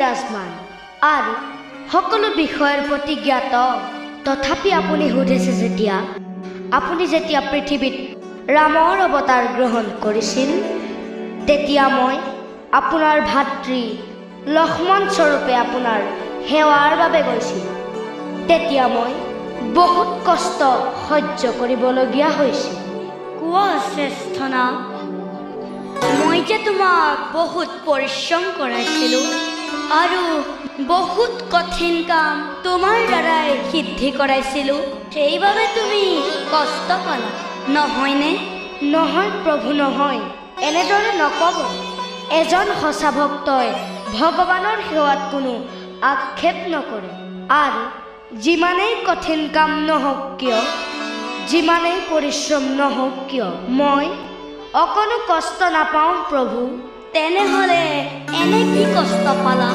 বিৰাজমান আৰু সকলো বিষয়ৰ প্ৰতি জ্ঞাত। তথাপি আপুনি সুধিছে আপুনি যেতিয়া পৃথিৱীত ৰামৰ অৱতাৰ গ্ৰহণ কৰিছিল, তেতিয়া মই আপোনাৰ ভাতৃ লক্ষ্মণ স্বৰূপে আপোনাৰ সেৱাৰ বাবে গৈছিল। তেতিয়া মই বহুত কষ্ট সহ্য কৰিবলগীয়া হৈছিল। কোৱা শ্ৰেষ্ঠনাথ, মই যে তোমাক বহুত পৰিশ্ৰম কৰাইছিলোঁ আৰু বহুত কঠিন কাম তোমাৰ দ্বাৰাই সিদ্ধি কৰাইছিলোঁ, সেইবাবে তুমি কষ্ট পালা, নহয়নে? নহয় প্ৰভু, নহয়, এনেদৰে নক'ব। এজন সঁচা ভক্তই ভগৱানৰ সেৱাত কোনো আক্ষেপ নকৰে। আৰু যিমানেই কঠিন কাম নহওক কিয়, যিমানেই পৰিশ্ৰম নহওক কিয়, মই অকণো কষ্ট নাপাওঁ প্ৰভু। তেনেহ'লে এনে কি কষ্ট পালা?